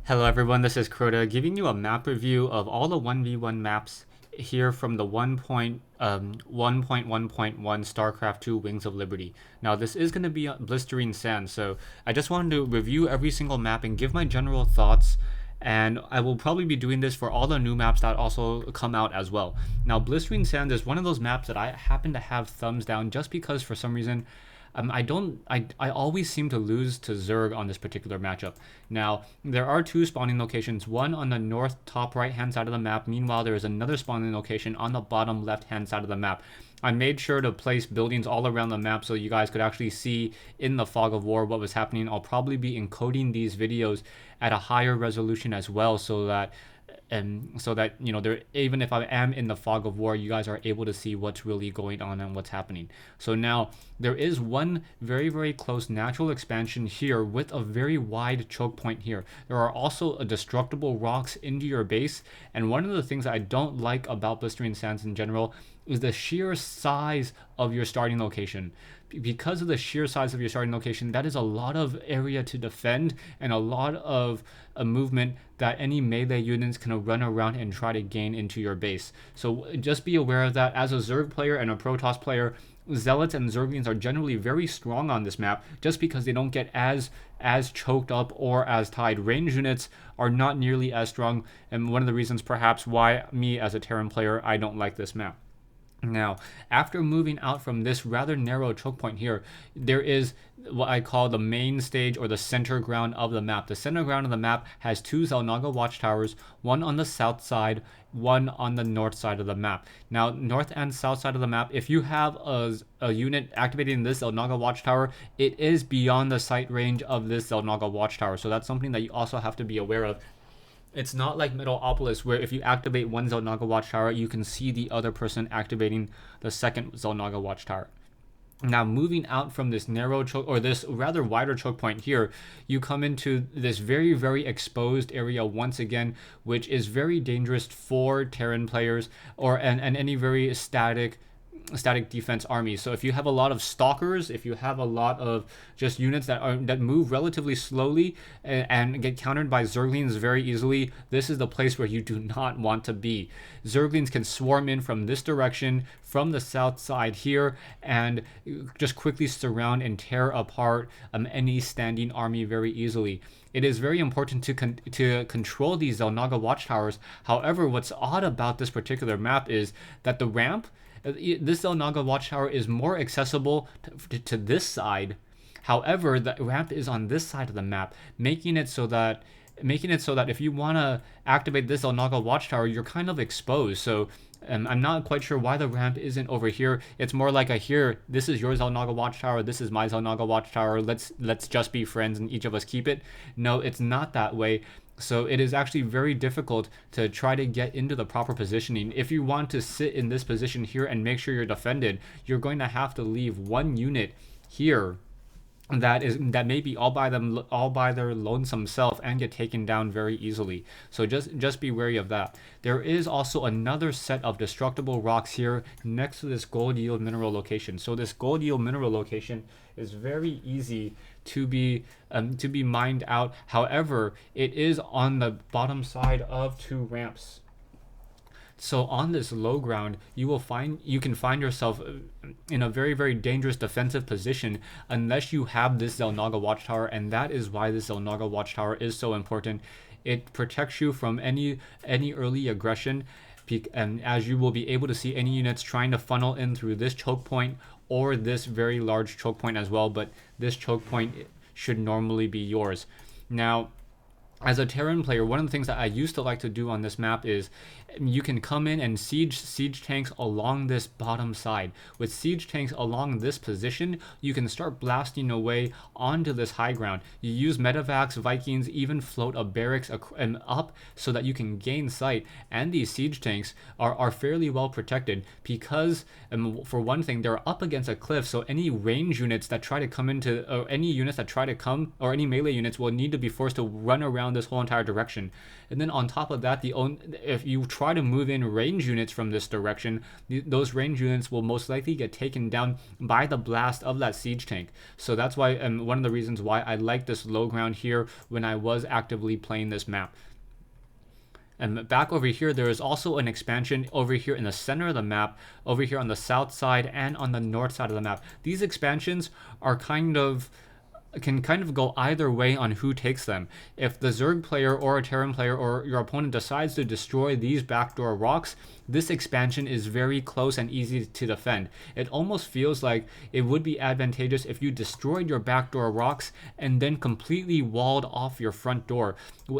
Hello everyone, this is Crota giving you a map review of all the 1v1 maps here from the 1.1.1 StarCraft 2 Wings of Liberty. Now this is going to be Blistering Sand, so I just wanted to review every single map and give my general thoughts, and I will probably be doing this for all the new maps that also come out as well. Now Blistering Sand is one of those maps that I happen to have thumbs down just because for some reason I always seem to lose to Zerg on this particular matchup. Now, there are two spawning locations, one on the north top right hand side of the map. Meanwhile, there is another spawning location on the bottom left hand side of the map. I made sure to place buildings all around the map so you guys could actually see in the fog of war what was happening. I'll probably be encoding these videos at a higher resolution as well so that you know, there, even if I am in the fog of war, you guys are able to see what's really going on and what's happening. So now there is one very close natural expansion here with a very wide choke point here. There are also destructible rocks into your base, and one of the things that I don't like about Blistering Sands in general is the sheer size of your starting location. Because of the sheer size of your starting location, that is a lot of area to defend and a lot of a movement that any melee units can run around and try to gain into your base. So just be aware of that. As a Zerg player and a Protoss player, Zealots and Zerglings are generally very strong on this map just because they don't get as choked up or as tied. Range units are not nearly as strong, and one of the reasons perhaps why me as a Terran player, I don't like this map. Now, after moving out from this rather narrow choke point here, there is what I call the main stage or the center ground of the map. The center ground of the map has two Xel'Naga Watchtowers, one on the south side, one on the north side of the map. Now, north and south side of the map, if you have a unit activating this Xel'Naga Watchtower, it is beyond the sight range of this Xel'Naga Watchtower. So that's something that you also have to be aware of. It's not like Metalopolis where if you activate one Xel'Naga Watchtower, you can see the other person activating the second Xel'Naga Watchtower. Now, moving out from this narrow choke, or this rather wider choke point here, you come into this very exposed area once again, which is very dangerous for Terran players and any very static defense army. So if you have a lot of stalkers, if you have a lot of just units that move relatively slowly and get countered by Zerglings very easily, this is the place where you do not want to be. Zerglings can swarm in from this direction, from the south side here, and just quickly surround and tear apart any standing army very easily. It is very important to control these Xel'Naga Watchtowers. However, what's odd about this particular map is that the ramp, this Xel'Naga Watchtower is more accessible to this side. However, the ramp is on this side of the map, making it so that if you want to activate this Xel'Naga Watchtower, you're kind of exposed. So I'm not quite sure why the ramp isn't over here. It's more like this is your Xel'Naga Watchtower, this is my Xel'Naga Watchtower, let's just be friends and each of us keep it. No, it's not that way. So it is actually very difficult to try to get into the proper positioning. If you want to sit in this position here and make sure you're defended, you're going to have to leave one unit here that may be all by their lonesome self and get taken down very easily. So just be wary of that. There is also another set of destructible rocks here next to this gold yield mineral location. So this gold yield mineral location is very easy to be mined out. However, it is on the bottom side of two ramps. So on this low ground, you can find yourself in a very dangerous defensive position unless you have this Xel'Naga Watchtower, and that is why this Xel'Naga Watchtower is so important. It protects you from any early aggression, and as you will be able to see any units trying to funnel in through this choke point or this very large choke point as well, but this choke point should normally be yours. Now, as a Terran player, one of the things that I used to like to do on this map is you can come in and siege tanks along this bottom side. With siege tanks along this position, you can start blasting away onto this high ground. You use medevacs, Vikings, even float a barracks up so that you can gain sight. And these siege tanks are fairly well protected because, for one thing, they're up against a cliff, so any range units that try to come into, or any units that try to come, or any melee units will need to be forced to run around down this whole entire direction. And then on top of that, if you try to move in range units from this direction, those range units will most likely get taken down by the blast of that siege tank. So that's why, and one of the reasons why I like this low ground here when I was actively playing this map. And back over here, there is also an expansion over here in the center of the map, over here on the south side and on the north side of the map. These expansions are can kind of go either way on who takes them. If the Zerg player or a Terran player or your opponent decides to destroy these backdoor rocks, this expansion is very close and easy to defend. It almost feels like it would be advantageous if you destroyed your backdoor rocks and then completely walled off your front door.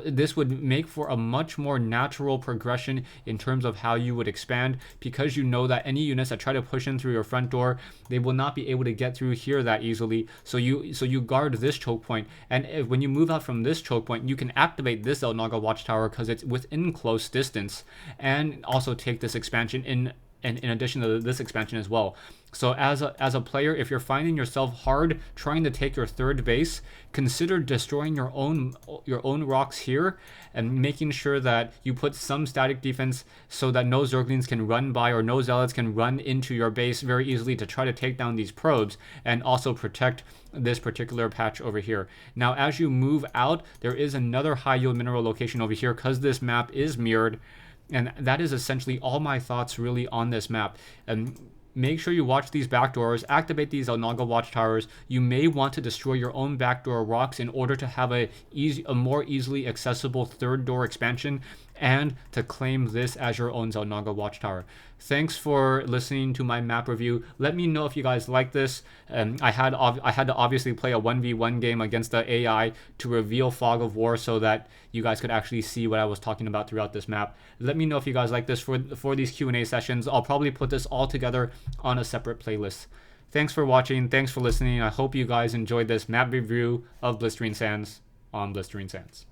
This would make for a much more natural progression in terms of how you would expand, because you know that any units that try to push in through your front door, they will not be able to get through here that easily. So you guard this choke point, and when you move out from this choke point, you can activate this Elnaga Watchtower because it's within close distance, and also take this expansion in addition to this expansion as well. So as a player, if you're finding yourself hard trying to take your third base, consider destroying your own rocks here and making sure that you put some static defense so that no Zerglings can run by or no Zealots can run into your base very easily to try to take down these probes, and also protect this particular patch over here. Now as you move out, there is another high yield mineral location over here because this map is mirrored. And that is essentially all my thoughts really on this map. Make sure you watch these backdoors, activate these Elnaga Watchtowers. You may want to destroy your own backdoor rocks in order to have a more easily accessible third door expansion, and to claim this as your own Elnaga Watchtower. Thanks for listening to my map review. Let me know if you guys like this. I had to obviously play a 1v1 game against the AI to reveal Fog of War so that you guys could actually see what I was talking about throughout this map. Let me know if you guys like this for these Q&A sessions. I'll probably put this all together on a separate playlist. Thanks for watching. Thanks for listening. I hope you guys enjoyed this map review of Blistering Sands on Blistering Sands.